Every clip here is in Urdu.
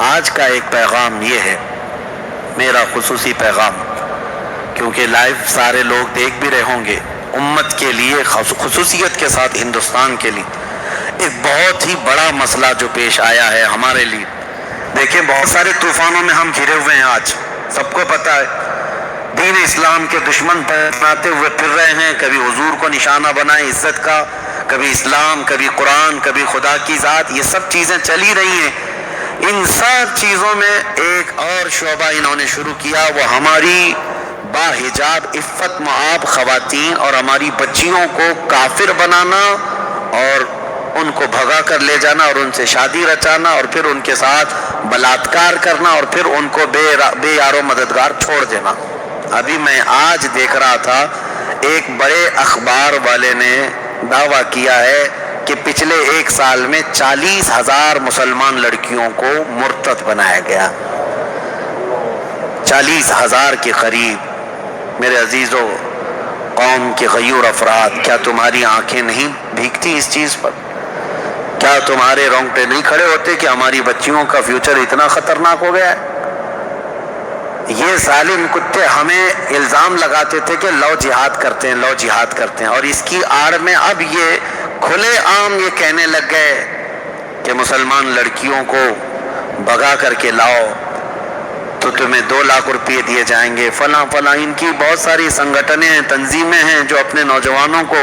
آج کا ایک پیغام یہ ہے، میرا خصوصی پیغام، کیونکہ لائیو سارے لوگ دیکھ بھی رہے ہوں گے، امت کے لیے خصوصیت کے ساتھ ہندوستان کے لیے ایک بہت ہی بڑا مسئلہ جو پیش آیا ہے ہمارے لیے۔ دیکھیں، بہت سارے طوفانوں میں ہم گھرے ہوئے ہیں، آج سب کو پتہ ہے، دین اسلام کے دشمن بناتے ہوئے پھر رہے ہیں، کبھی حضور کو نشانہ بنائے عزت کا، کبھی اسلام، کبھی قرآن، کبھی خدا کی ذات، یہ سب چیزیں چلی رہی ہیں۔ ان سب چیزوں میں ایک اور شعبہ انہوں نے شروع کیا، وہ ہماری باحجاب عفت مآب خواتین اور ہماری بچیوں کو کافر بنانا اور ان کو بھگا کر لے جانا اور ان سے شادی رچانا اور پھر ان کے ساتھ بلاత్కాر کرنا اور پھر ان کو بے یار و مددگار چھوڑ دینا۔ ابھی میں آج دیکھ رہا تھا، ایک بڑے اخبار والے نے دعویٰ کیا ہے کہ پچھلے ایک سال میں 40,000 مسلمان لڑکیوں کو مرتد بنایا گیا، 40,000 کے قریب۔ میرے عزیزو، قوم کے غیور افراد، کیا تمہاری آنکھیں نہیں بھیگتی اس چیز پر؟ کیا تمہارے رونگٹے نہیں کھڑے ہوتے کہ ہماری بچیوں کا فیوچر اتنا خطرناک ہو گیا ہے؟ یہ ظالم کتے ہمیں الزام لگاتے تھے کہ لو جہاد کرتے ہیں، لو جہاد کرتے ہیں، اور اس کی آڑ میں اب یہ کھلے عام یہ کہنے لگ گئے کہ مسلمان لڑکیوں کو بھگا کر کے لاؤ تو تمہیں 2 لاکھ روپے دیے جائیں گے، فلاں فلاں۔ ان کی بہت ساری سنگھٹنیں ہیں، تنظیمیں ہیں جو اپنے نوجوانوں کو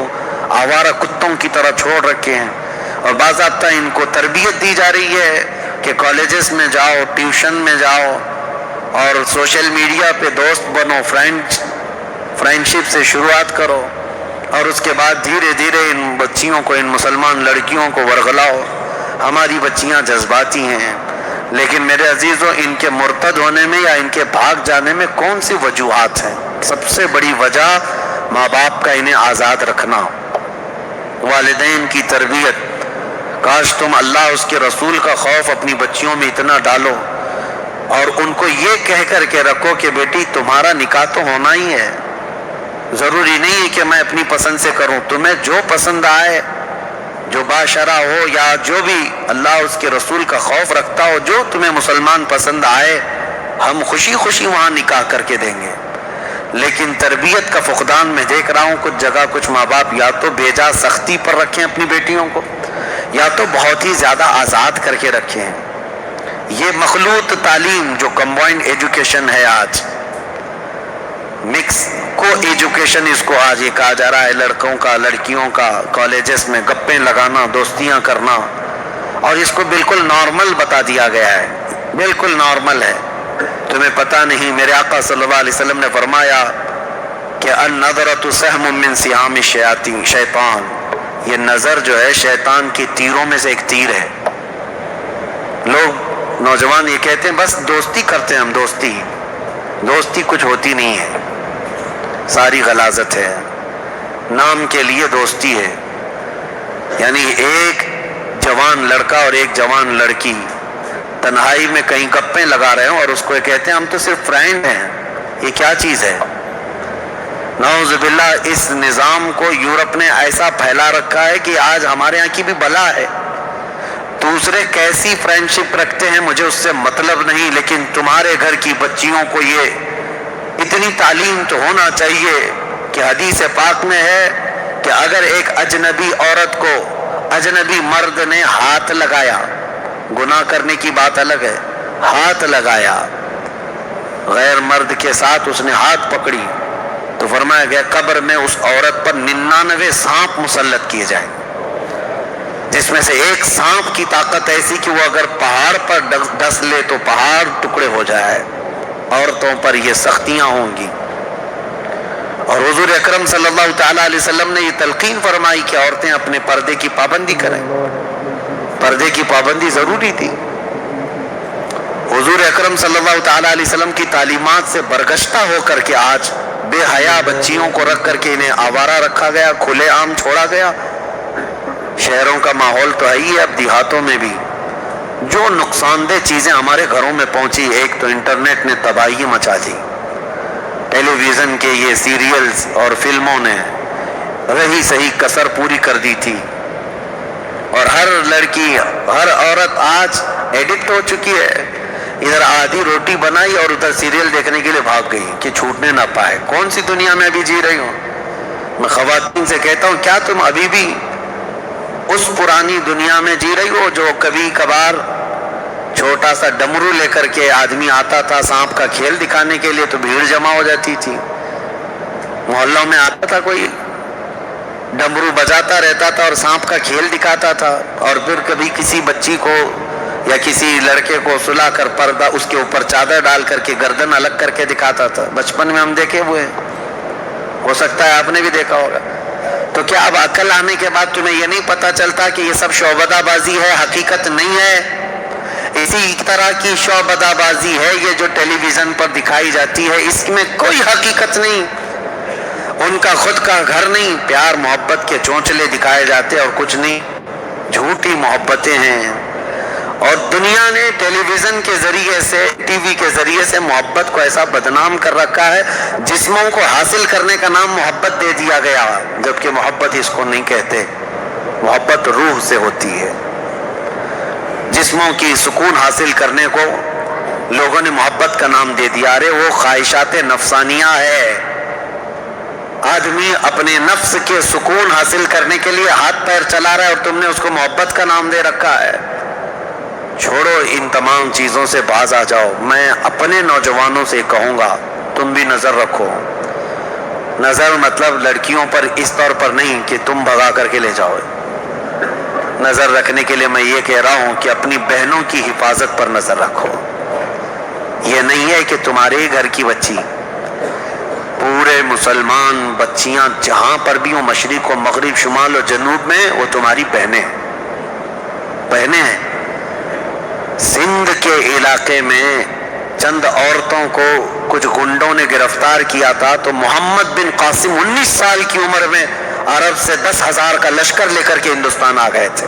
آوارہ کتوں کی طرح چھوڑ رکھے ہیں، اور باضابطہ ان کو تربیت دی جا رہی ہے کہ کالجز میں جاؤ، ٹیوشن میں جاؤ اور سوشل میڈیا پہ دوست بنو، فرینڈشپ سے شروعات کرو، اور اس کے بعد دھیرے دھیرے ان بچیوں کو، ان مسلمان لڑکیوں کو ورغلاؤ۔ ہماری بچیاں جذباتی ہیں، لیکن میرے عزیزو، ان کے مرتد ہونے میں یا ان کے بھاگ جانے میں کون سی وجوہات ہیں؟ سب سے بڑی وجہ ماں باپ کا انہیں آزاد رکھنا، والدین کی تربیت۔ کاش تم اللہ اس کے رسول کا خوف اپنی بچیوں میں اتنا ڈالو اور ان کو یہ کہہ کر کے رکھو کہ بیٹی تمہارا نکاح تو ہونا ہی ہے، ضروری نہیں ہے کہ میں اپنی پسند سے کروں، تمہیں جو پسند آئے، جو باشرع ہو یا جو بھی اللہ اس کے رسول کا خوف رکھتا ہو، جو تمہیں مسلمان پسند آئے، ہم خوشی خوشی وہاں نکاح کر کے دیں گے۔ لیکن تربیت کا فقدان میں دیکھ رہا ہوں، کچھ جگہ کچھ ماں باپ یا تو بے جا سختی پر رکھیں اپنی بیٹیوں کو، یا تو بہت ہی زیادہ آزاد کر کے رکھیں ہیں۔ یہ مخلوط تعلیم جو کمبائنڈ ایجوکیشن ہے، آج مکس کو ایجوکیشن اس کو آج یہ کہا جا رہا ہے، لڑکوں کا لڑکیوں کا کالجز میں گپیں لگانا، دوستیاں کرنا، اور اس کو بالکل نارمل بتا دیا گیا ہے، بالکل نارمل ہے۔ تمہیں پتہ نہیں، میرے آقا صلی اللہ علیہ وسلم نے فرمایا کہ النظرۃ سہم من سہام الشیطان، یہ نظر جو ہے شیطان کی تیروں میں سے ایک تیر ہے۔ لوگ نوجوان یہ کہتے ہیں بس دوستی کرتے ہیں ہم، دوستی کچھ ہوتی نہیں ہے، ساری غلاظت ہے، نام کے لیے دوستی ہے۔ یعنی ایک جوان لڑکا اور ایک جوان لڑکی تنہائی میں کہیں گپیں لگا رہے ہوں اور اس کو یہ کہتے ہیں ہم تو صرف فرینڈ ہیں، یہ کیا چیز ہے؟ نعوذ باللہ، اس نظام کو یورپ نے ایسا پھیلا رکھا ہے کہ آج ہمارے ہاں کی بھی بلا ہے۔ دوسرے کیسی فرینڈشپ رکھتے ہیں مجھے اس سے مطلب نہیں، لیکن تمہارے گھر کی بچیوں کو یہ اتنی تعلیم تو ہونا چاہیے کہ حدیث پاک میں ہے کہ اگر ایک اجنبی عورت کو اجنبی مرد نے ہاتھ لگایا، گناہ کرنے کی بات الگ ہے، ہاتھ لگایا، غیر مرد کے ساتھ اس نے ہاتھ پکڑی، تو فرمایا گیا قبر میں اس عورت پر 99 سانپ مسلط کیے جائیں، جس میں سے ایک سانپ کی طاقت ایسی کہ وہ اگر پہاڑ پر ڈس لے تو پہاڑ ٹکڑے ہو جائے۔ عورتوں پر یہ سختیاں ہوں گی، اور حضور اکرم صلی اللہ تعالیٰ علیہ وسلم نے یہ تلقین فرمائی کہ عورتیں اپنے پردے کی پابندی کریں، پردے کی پابندی ضروری تھی۔ حضور اکرم صلی اللہ تعالیٰ علیہ وسلم کی تعلیمات سے برگشتہ ہو کر کے آج بے حیا بچیوں کو رکھ کر کے انہیں آوارہ رکھا گیا، کھلے عام چھوڑا گیا۔ شہروں کا ماحول تو ہے ہی، اب دیہاتوں میں بھی جو نقصان دہ چیزیں ہمارے گھروں میں پہنچی، ایک تو انٹرنیٹ نے تباہی مچا دی، ٹیلی ویژن کے یہ سیریلز اور فلموں نے رہی صحیح کسر پوری کر دی تھی، اور ہر لڑکی ہر عورت آج ایڈکٹ ہو چکی ہے۔ ادھر آدھی روٹی بنائی اور ادھر سیریل دیکھنے کے لیے بھاگ گئی کہ چھوٹنے نہ پائے. کون سی دنیا میں ابھی جی رہی ہوں؟ میں خواتین سے کہتا ہوں کیا تم ابھی بھی اس پرانی دنیا میں جی رہی ہو جو کبھی کبھار چھوٹا سا ڈمرو لے کر کے آدمی آتا تھا سانپ کا کھیل دکھانے کے لیے تو بھیڑ جمع ہو جاتی تھی. محلوں میں آتا تھا کوئی ڈمرو بجاتا رہتا تھا اور سانپ کا کھیل دکھاتا تھا, اور پھر کبھی کسی بچی کو یا کسی لڑکے کو سلا کر پردہ اس کے اوپر چادر ڈال کر کے گردن الگ کر کے دکھاتا تھا. بچپن میں ہم دیکھے ہوئے ہیں, ہو سکتا ہے آپ نے بھی دیکھا ہوگا. تو کیا اب عقل آنے کے بعد تمہیں یہ نہیں پتا چلتا کہ یہ سب شعبدہ بازی ہے, حقیقت نہیں ہے؟ اسی طرح کی شعبدہ بازی ہے یہ جو ٹیلی ویژن پر دکھائی جاتی ہے, اس میں کوئی حقیقت نہیں, ان کا خود کا گھر نہیں, پیار محبت کے چونچلے دکھائے جاتے اور کچھ نہیں, جھوٹی محبتیں ہیں. اور دنیا نے ٹیلی ویژن کے ذریعے سے, ٹی وی کے ذریعے سے محبت کو ایسا بدنام کر رکھا ہے, جسموں کو حاصل کرنے کا نام محبت دے دیا گیا, جبکہ محبت اس کو نہیں کہتے. محبت روح سے ہوتی ہے. جسموں کی سکون حاصل کرنے کو لوگوں نے محبت کا نام دے دیا. ارے وہ خواہشات نفسانیہ ہے. آدمی اپنے نفس کے سکون حاصل کرنے کے لیے ہاتھ پیر چلا رہا ہے اور تم نے اس کو محبت کا نام دے رکھا ہے. چھوڑو ان تمام چیزوں سے باز آ جاؤ. میں اپنے نوجوانوں سے کہوں گا تم بھی نظر رکھو. نظر مطلب لڑکیوں پر اس طور پر نہیں کہ تم بھگا کر کے لے جاؤ. نظر رکھنے کے لیے میں یہ کہہ رہا ہوں کہ اپنی بہنوں کی حفاظت پر نظر رکھو. یہ نہیں ہے کہ تمہارے ہی گھر کی بچی, پورے مسلمان بچیاں جہاں پر بھی ہوں, مشرق و مغرب, شمال و جنوب میں, وہ تمہاری بہنیں ہیں. سندھ کے علاقے میں چند عورتوں کو کچھ گنڈوں نے گرفتار کیا تھا تو محمد بن قاسم 19 سال کی عمر میں عرب سے 10,000 کا لشکر لے کر کے ہندوستان آ گئے تھے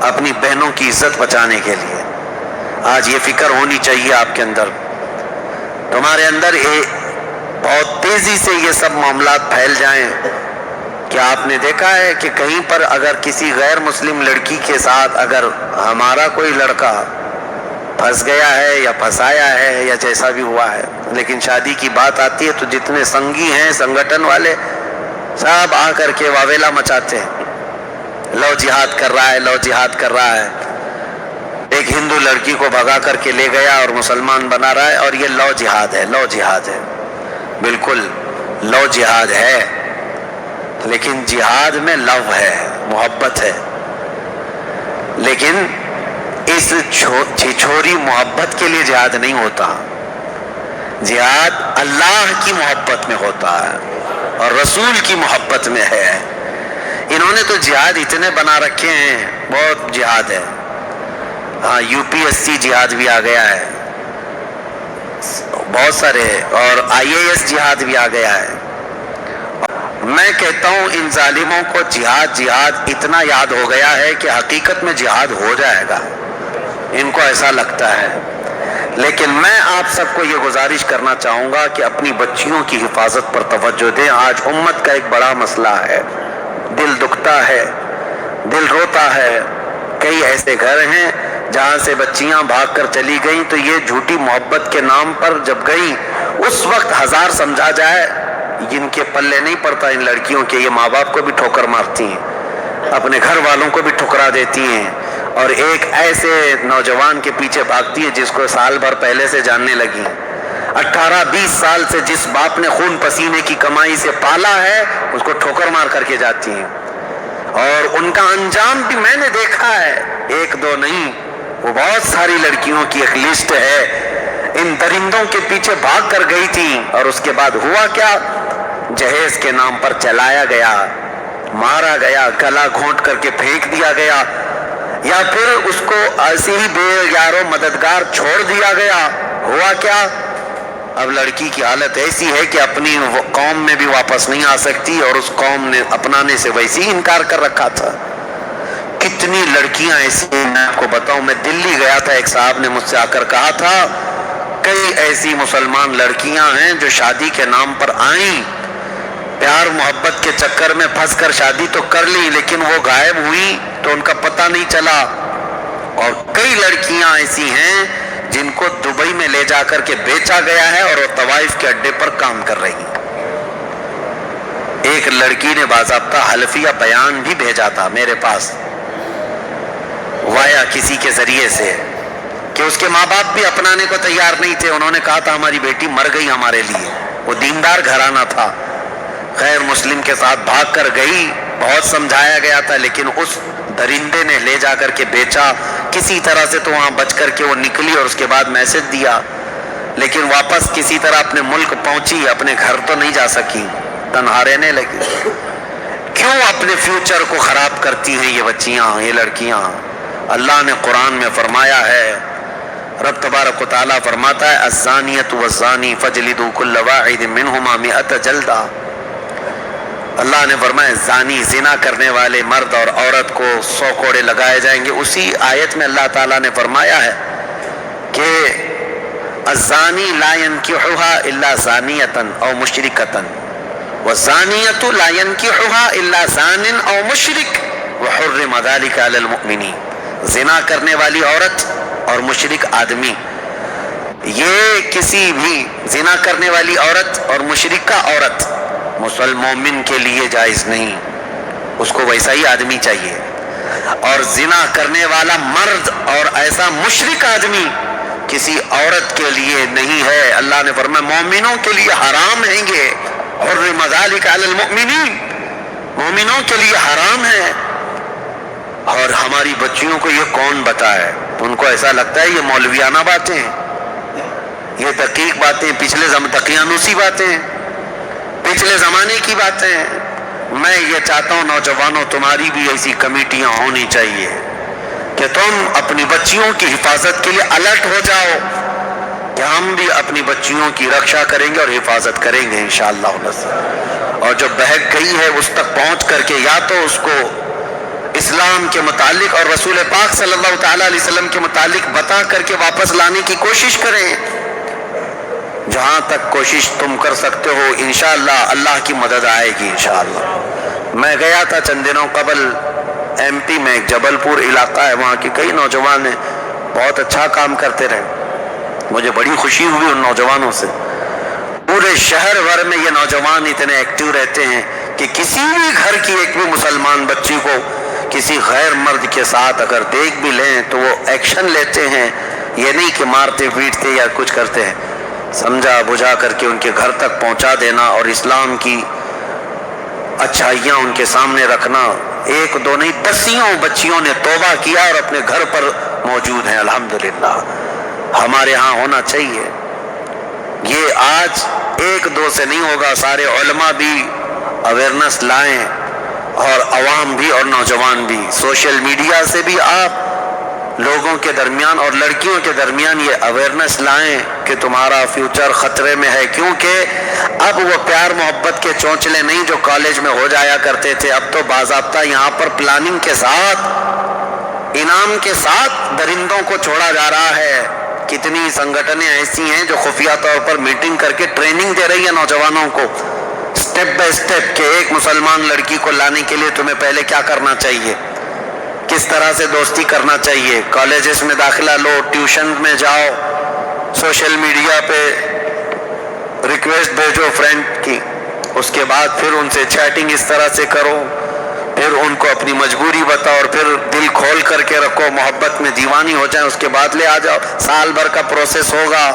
اپنی بہنوں کی عزت بچانے کے لیے. آج یہ فکر ہونی چاہیے آپ کے اندر. تمہارے اندر بہت تیزی سے یہ سب معاملات پھیل جائیں. کیا آپ نے دیکھا ہے کہ کہیں پر اگر کسی غیر مسلم لڑکی کے ساتھ اگر ہمارا کوئی لڑکا پھنس گیا ہے یا پھنسایا ہے یا جیسا بھی ہوا ہے, لیکن شادی کی بات آتی ہے تو جتنے سنگی ہیں سنگٹن والے سب آ کر کے واویلا مچاتے ہیں, لو جہاد کر رہا ہے, لو جہاد کر رہا ہے. ایک ہندو لڑکی کو بھگا کر کے لے گیا اور مسلمان بنا رہا ہے, اور یہ لو جہاد ہے, لو جہاد ہے. بالکل لو جہاد ہے, لیکن جہاد میں لو ہے, محبت ہے. لیکن اس چھوری محبت کے لیے جہاد نہیں ہوتا. جہاد اللہ کی محبت میں ہوتا ہے اور رسول کی محبت میں ہے. انہوں نے تو جہاد اتنے بنا رکھے ہیں, بہت جہاد ہے. ہاں UPSC جہاد بھی آ گیا ہے, بہت سارے, اور IAS جہاد بھی آ گیا ہے. میں کہتا ہوں ان ظالموں کو جہاد اتنا یاد ہو گیا ہے کہ حقیقت میں جہاد ہو جائے گا, ان کو ایسا لگتا ہے. لیکن میں آپ سب کو یہ گزارش کرنا چاہوں گا کہ اپنی بچیوں کی حفاظت پر توجہ دیں. آج امت کا ایک بڑا مسئلہ ہے, دل دکھتا ہے, دل روتا ہے. کئی ایسے گھر ہیں جہاں سے بچیاں بھاگ کر چلی گئیں تو یہ جھوٹی محبت کے نام پر جب گئیں اس وقت 1000 سمجھا جائے, جن کے پلے نہیں پڑتا ان لڑکیوں کے. یہ ماں باپ کو بھی ٹھوکر مارتی ہیں, اپنے گھر والوں کو بھی ٹھکرا دیتی ہیں, اور ایک ایسے نوجوان کے پیچھے بھاگتی ہے جس کو سال بھر پہلے سے جاننے لگی. 18-20 سال سے جس باپ نے خون پسینے کی کمائی سے پالا ہے اس کو ٹھوکر مار کر کے جاتی ہیں. اور ان کا انجام بھی میں نے دیکھا ہے, ایک دو نہیں, وہ بہت ساری لڑکیوں کی ایک لسٹ ہے. ان درندوں کے پیچھے بھاگ کر گئی تھی اور اس کے بعد ہوا کیا, جہیز کے نام پر چلایا گیا, مارا گیا, گلا گھونٹ کر کے پھینک دیا گیا, یا پھر اس کو ایسے ہی بے یارو مددگار چھوڑ دیا گیا. ہوا کیا, اب لڑکی کی حالت ایسی ہے کہ اپنی قوم میں بھی واپس نہیں آ سکتی, اور اس قوم نے اپنانے سے ویسے ہی انکار کر رکھا تھا. کتنی لڑکیاں ایسی, میں آپ کو بتاؤں, میں دلی گیا تھا, ایک صاحب نے مجھ سے آ کر کہا تھا کئی ایسی مسلمان لڑکیاں ہیں جو شادی کے نام پر آئیں, پیار محبت کے چکر میں پھنس کر شادی تو کر لی لیکن وہ غائب ہوئی تو ان کا پتہ نہیں چلا. اور کئی لڑکیاں ایسی ہیں جن جن کو دبئی میں لے جا کر کے بیچا گیا ہے اور وہ طوائف کے اڈے پر کام کر رہی ہیں۔ ایک لڑکی نے باضابطہ حلفیہ بیان بھی بھیجا تھا میرے پاس وایا کسی کے ذریعے سے کہ اس کے ماں باپ بھی اپنانے کو تیار نہیں تھے، انہوں نے کہا تھا ہماری بیٹی مر گئی ہمارے لیے۔ وہ دیندار گھرانہ تھا، غیر مسلم کے ساتھ بھاگ کر گئی، بہت سمجھایا گیا تھا، لیکن اس درندے نے لے جا کر کے بیچا کسی طرح سے، تو وہاں بچ کر کے وہ نکلی اور اس کے بعد میسج دیا، لیکن واپس کسی طرح اپنے ملک پہنچی، اپنے گھر تو نہیں جا سکی، تنہا رہنے لگی۔ کیوں اپنے فیوچر کو خراب کرتی ہیں یہ بچیاں، یہ لڑکیاں؟ اللہ نے قرآن میں فرمایا ہے، رب تبارک و تعالیٰ فرماتا ہے الزانیۃ والزانی فجلدوا کل واحد منہما 100 جلدہ۔ اللہ نے فرمایا زانی زنا کرنے والے مرد اور عورت کو 100 کوڑے لگائے جائیں گے۔ اسی آیت میں اللہ تعالیٰ نے فرمایا ہے کہ الزانی لا ينکحها الا زانیۃ او مشرکۃ والزانیۃ لا ينکحها الا زان او مشرک وحرم ذلک علی المؤمنین۔ زنا کرنے والی عورت اور مشرک آدمی، یہ کسی بھی زنا کرنے والی عورت اور مشرکہ عورت مومن کے لیے جائز نہیں، اس کو ویسا ہی آدمی چاہیے۔ اور زنا کرنے والا مرد اور ایسا مشرک آدمی کسی عورت کے لیے نہیں ہے۔ اللہ نے فرمایا مومنوں کے لیے حرام ہیں گے، حرم ذلک علی المؤمنین، مومنوں کے لیے حرام ہے۔ اور ہماری بچیوں کو یہ کون بتائے؟ ان کو ایسا لگتا ہے یہ مولویانہ باتیں ہیں، یہ دقیق باتیں، تقیانوسی باتیں، پچھلے زمانے کی باتیں ہیں۔ میں یہ چاہتا ہوں نوجوانوں، تمہاری بھی ایسی کمیٹیاں ہونی چاہیے کہ تم اپنی بچیوں کی حفاظت کے لیے الرٹ ہو جاؤ کہ ہم بھی اپنی بچیوں کی رکشا کریں گے اور حفاظت کریں گے انشاءاللہ۔ اور جو بہک گئی ہے اس تک پہنچ کر کے یا تو اس کو اسلام کے متعلق اور رسول پاک صلی اللہ تعالیٰ علیہ وسلم کے متعلق بتا کر کے واپس لانے کی کوشش کریں۔ جہاں تک کوشش تم کر سکتے ہو انشاءاللہ اللہ کی مدد آئے گی انشاءاللہ۔ میں گیا تھا چند دنوں قبل ایم پی میں، ایک جبل پور علاقہ ہے، وہاں کے کئی نوجوان ہیں، بہت اچھا کام کرتے رہے، مجھے بڑی خوشی ہوئی ان نوجوانوں سے۔ پورے شہر بھر میں یہ نوجوان اتنے ایکٹیو رہتے ہیں کہ کسی بھی گھر کی ایک بھی مسلمان بچی کو کسی غیر مرد کے ساتھ اگر دیکھ بھی لیں تو وہ ایکشن لیتے ہیں، یہ نہیں کہ مارتے پیٹتے یا کچھ کرتے ہیں، سمجھا بجھا کر کے ان کے گھر تک پہنچا دینا اور اسلام کی اچھائیاں ان کے سامنے رکھنا۔ ایک دو نہیں، دسیوں بچیوں نے توبہ کیا اور اپنے گھر پر موجود ہیں الحمدللہ۔ ہمارے ہاں ہونا چاہیے یہ، آج ایک دو سے نہیں ہوگا، سارے علماء بھی اویئرنس لائیں اور عوام بھی اور نوجوان بھی، سوشل میڈیا سے بھی آپ لوگوں کے درمیان اور لڑکیوں کے درمیان یہ اویئرنس لائیں کہ تمہارا فیوچر خطرے میں ہے، کیونکہ اب وہ پیار محبت کے چونچلے نہیں جو کالج میں ہو جایا کرتے تھے، اب تو باضابطہ یہاں پر پلاننگ کے ساتھ، انعام کے ساتھ درندوں کو چھوڑا جا رہا ہے۔ کتنی سنگٹنیں ایسی ہیں جو خفیہ طور پر میٹنگ کر کے ٹریننگ دے رہی ہے نوجوانوں کو سٹیپ بائی سٹیپ کہ ایک مسلمان لڑکی کو لانے کے لیے تمہیں پہلے کیا کرنا چاہیے، کس طرح سے دوستی کرنا چاہیے، کالجز میں داخلہ لو، ٹیوشن میں جاؤ، سوشل میڈیا پہ ریکویسٹ بھیجو فرینڈ کی، اس کے بعد پھر ان سے چیٹنگ اس طرح سے کرو، پھر ان کو اپنی مجبوری بتاؤ اور پھر دل کھول کر کے رکھو، محبت میں دیوانی ہو جائیں، اس کے بعد لے آ جاؤ۔ سال بھر کا پروسیس ہوگا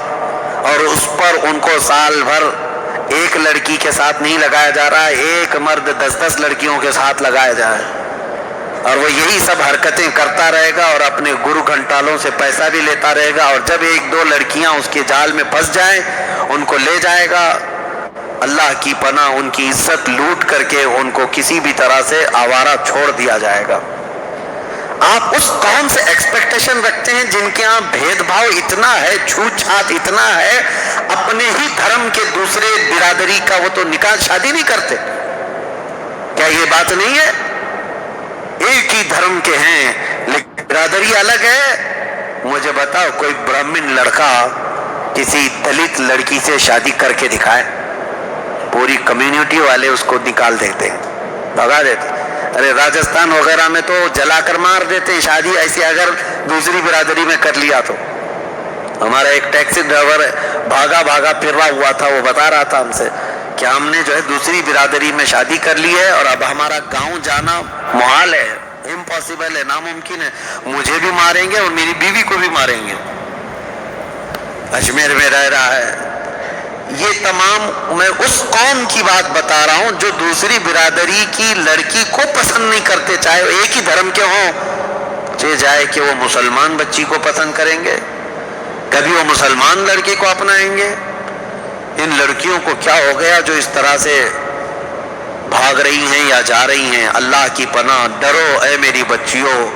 اور اس پر ان کو سال بھر ایک لڑکی کے ساتھ نہیں لگایا جا رہا ہے، ایک مرد 10 لڑکیوں کے ساتھ لگایا جائے، اور وہ یہی سب حرکتیں کرتا رہے گا اور اپنے گرو گھنٹالوں سے پیسہ بھی لیتا رہے گا، اور جب ایک دو لڑکیاں اس کے جال میں پھنس جائیں ان کو لے جائے گا، اللہ کی پناہ ان کی عزت لوٹ کر کے ان کو کسی بھی طرح سے آوارہ چھوڑ دیا جائے گا۔ آپ اس قوم سے ایکسپیکٹیشن رکھتے ہیں جن کے ہاں بھید بھاؤ اتنا ہے، چھوت چھات اتنا ہے، اپنے ہی دھرم کے دوسرے برادری کا وہ تو نکاح شادی نہیں کرتے، کیا یہ بات نہیں ہے؟ ایک ہی دھرم کے ہیں لیکن برادری الگ ہے۔ مجھے بتاؤ کوئی برہمن لڑکا کسی دلت لڑکی سے شادی کر کے دکھائے، پوری کمیونٹی والے اس کو نکال دیتے ہیں، بھگا دیتے ہیں۔ ارے راجستھان وغیرہ میں تو جلا کر مار دیتے ہیں شادی ایسی اگر دوسری برادری میں کر لیا تو، ہمارا ایک ٹیکسی ڈرائیور بھاگا بھاگا پھر رہا ہوا تھا، وہ بتا رہا تھا ہم سے کہ ہم نے جو ہے دوسری برادری میں شادی کر لی ہے اور اب ہمارا گاؤں جانا محال ہے، امپاسبل ہے، ناممکن ہے، مجھے بھی ماریں گے اور میری بیوی کو بھی ماریں گے۔ اجمیر میں رہ رہا ہے۔ یہ تمام میں اس قوم کی بات بتا رہا ہوں جو دوسری برادری کی لڑکی کو پسند نہیں کرتے، چاہے وہ ایک ہی دھرم کے ہوں، چاہے جائے کہ وہ مسلمان بچی کو پسند کریں گے، کبھی وہ مسلمان لڑکی کو اپنائیں گے۔ ان لڑکیوں کو کیا ہو گیا جو اس طرح سے بھاگ رہی ہیں یا جا رہی ہیں؟ اللہ کی پناہ، ڈرو اے میری بچیوں،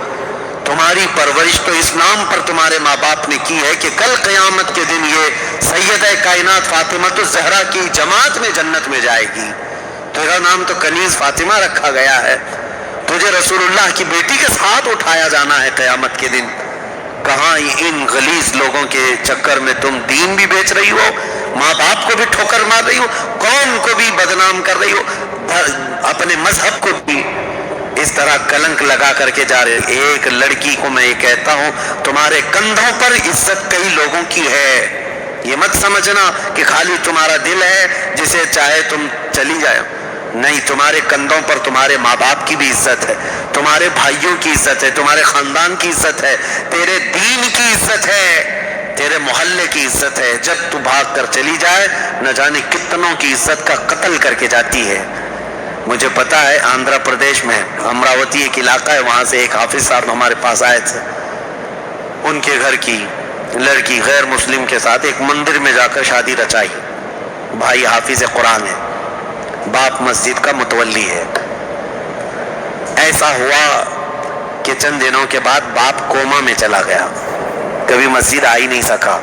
تمہاری پرورش تو اسلام پر تمہارے ماں باپ نے کی ہے کہ کل قیامت کے دن یہ سیدہ کائنات فاطمہ الزہرا کی جماعت میں جنت میں جائے گی۔ تیرا نام تو کنیز فاطمہ رکھا گیا ہے، تجھے رسول اللہ کی بیٹی کے ساتھ اٹھایا جانا ہے قیامت کے دن۔ کہاں ان غلیظ لوگوں کے چکر میں تم دین بھی بیچ رہی ہو، ماں باپ کو بھی ٹھوکر مار رہی ہو، قوم کو بھی بدنام کر رہی ہو، اپنے مذہب کو بھی اس طرح کلنک لگا کر کے جا رہے۔ ایک لڑکی کو میں یہ کہتا ہوں تمہارے کندھوں پر عزت کئی لوگوں کی ہے، یہ مت سمجھنا کہ خالی تمہارا دل ہے جسے چاہے تم چلی جائے، نہیں، تمہارے کندھوں پر تمہارے ماں باپ کی بھی عزت ہے، تمہارے بھائیوں کی عزت ہے، تمہارے خاندان کی عزت ہے، تیرے دین کی عزت ہے، تیرے محلے کی عزت ہے۔ جب تو بھاگ کر چلی جائے نہ جانے کتنوں کی عزت کا قتل کر کے جاتی ہے۔ مجھے پتا ہے آندھرا پردیش میں امراوتی ایک علاقہ ہے، وہاں سے ایک حافظ صاحب ہمارے پاس آئے تھے، ان کے گھر کی لڑکی غیر مسلم کے ساتھ ایک مندر میں جا کر شادی رچائی۔ بھائی حافظ قرآن ہے، باپ مسجد کا متولی ہے۔ ایسا ہوا کہ چند دنوں کے بعد باپ کوما میں چلا گیا، کبھی مسجد آ ہی نہیں سکا،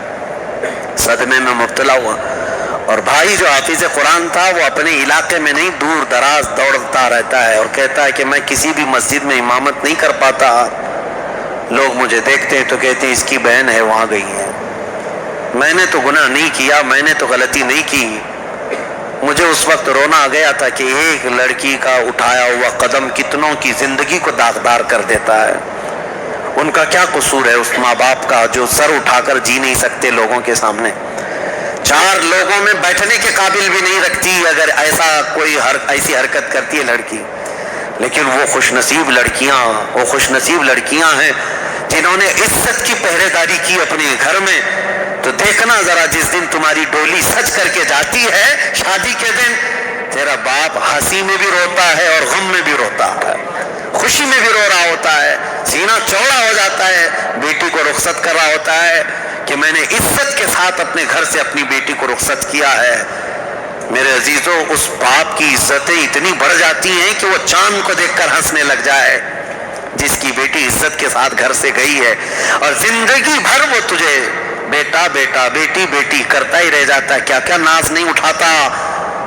صدمے میں مبتلا ہوا۔ اور بھائی جو حافظ قرآن تھا وہ اپنے علاقے میں نہیں دور دراز دوڑتا رہتا ہے اور کہتا ہے کہ میں کسی بھی مسجد میں امامت نہیں کر پاتا، لوگ مجھے دیکھتے ہیں تو کہتے ہیں اس کی بہن ہے وہاں گئی ہے۔ میں نے تو گناہ نہیں کیا، میں نے تو غلطی نہیں کی۔ مجھے اس وقت رونا آ گیا تھا کہ ایک لڑکی کا اٹھایا ہوا قدم کتنوں کی زندگی کو داغدار کر دیتا ہے۔ ان کا کیا قصور ہے اس ماں باپ کا جو سر اٹھا کر جی نہیں سکتے لوگوں کے سامنے، چار لوگوں میں بیٹھنے کے قابل بھی نہیں رکھتی اگر ایسا کوئی ایسی حرکت کرتی ہے لڑکی۔ لیکن وہ خوش نصیب لڑکیاں ہیں جنہوں نے عزت کی پہرے داری کی اپنے گھر میں۔ تو دیکھنا ذرا جس دن تمہاری ڈولی سج کر کے جاتی ہے شادی کے دن، تیرا باپ ہنسی میں بھی روتا ہے اور غم میں بھی روتا ہے، خوشی میں بھی رو رہا ہوتا ہے، سینہ چوڑا ہو جاتا ہے، بیٹی کو رخصت کر رہا ہوتا ہے کہ میں نے عزت کے ساتھ اپنے گھر سے اپنی بیٹی کو رخصت کیا ہے۔ میرے عزیزوں، اس باپ کی عزتیں اتنی بڑھ جاتی ہیں کہ وہ چاند کو دیکھ کر ہنسنے لگ جائے جس کی بیٹی عزت کے ساتھ گھر سے گئی ہے، اور زندگی بھر وہ تجھے بیٹا بیٹا بیٹی بیٹی کرتا ہی رہ جاتا ہے، کیا کیا ناز نہیں اٹھاتا۔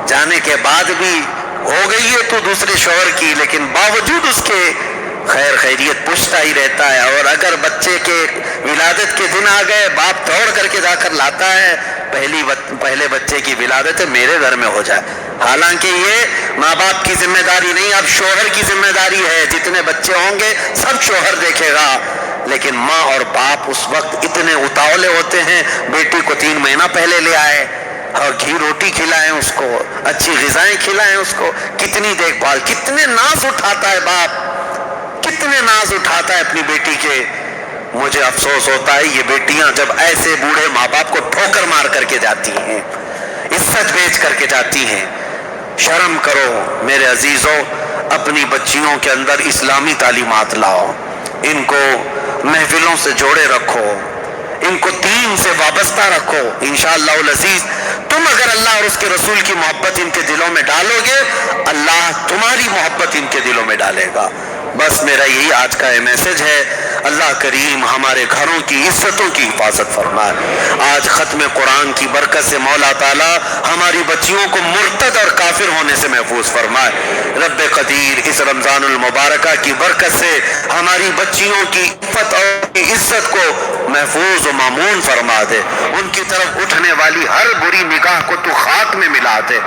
جانے کے بعد بھی ہو گئی ہے تو دوسرے شوہر کی، لیکن باوجود اس کے خیر خیریت پوچھتا ہی رہتا ہے، اور اگر بچے کے ولادت کے دن آ گئے باپ دوڑ کر کے جا کر لاتا ہے، پہلے بچے کی ولادت میرے گھر میں ہو جائے۔ حالانکہ یہ ماں باپ کی ذمہ داری نہیں، اب شوہر کی ذمہ داری ہے، جتنے بچے ہوں گے سب شوہر دیکھے گا۔ لیکن ماں اور باپ اس وقت اتنے اتاولے ہوتے ہیں، بیٹی کو 3 مہینہ پہلے لے آئے اور گھی روٹی کھلائیں اس کو، اچھی غذائیں کھلائیں اس کو، کتنی دیکھ بھال، کتنے ناز اٹھاتا ہے باپ، کتنے ناز اٹھاتا ہے اپنی بیٹی کے۔ مجھے افسوس ہوتا ہے یہ بیٹیاں جب ایسے بوڑھے ماں باپ کو ٹھوکر مار کر کے جاتی ہیں، عزت بیچ کر کے جاتی ہیں۔ شرم کرو میرے عزیزوں، اپنی بچیوں کے اندر اسلامی تعلیمات لاؤ، ان کو محفلوں سے جوڑے رکھو، ان کو دین سے وابستہ رکھو۔ انشاءاللہ العزیز تم اگر اللہ اور اس کے رسول کی محبت ان کے دلوں میں ڈالو گے، اللہ تمہاری محبت ان کے دلوں میں ڈالے گا۔ بس میرا یہی آج کا میسج ہے۔ اللہ کریم ہمارے گھروں کی عزتوں کی حفاظت فرمائے۔ آج ختم قرآن کی برکت سے مولا تعالی ہماری بچیوں کو مرتد اور کافر ہونے سے محفوظ فرمائے۔ رب قدیر اس رمضان المبارکہ کی برکت سے ہماری بچیوں کی عفت اور عزت کو محفوظ و مامون فرما دے، ان کی طرف اٹھنے والی ہر بری نگاہ کو تو خاک میں ملا دے۔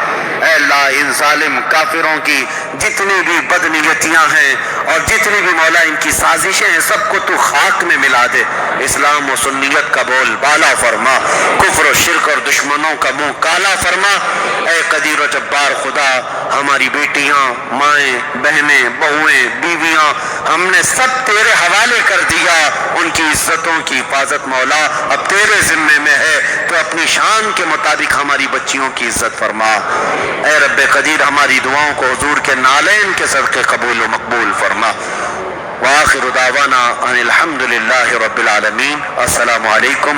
اے اللہ ان ظالم کافروں کی جتنی بھی بدنیتیاں ہیں اور جتنی بھی مولا ان کی سازشیں ہیں سب کو تو خاک میں ملا دے، اسلام و سنیت کا بول بالا فرما، کفر و شرک اور دشمنوں کا منہ کالا فرما۔ اے قدیر و جبار خدا، ہماری بیٹیاں، مائیں، بہنیں، بہویں، بیویاں ہم نے سب تیرے حوالے کر دیا، ان کی عزتوں کی حفاظت مولا اب تیرے ذمے میں ہے، تو اپنی شان کے مطابق ہماری بچیوں کی عزت فرما۔ اے رب قدیر ہماری دعاؤں کو حضور کے نالین کے صدقے قبول و مقبول فرما۔ وآخر دعوانا ان الحمد للہ رب العالمین۔ السلام علیکم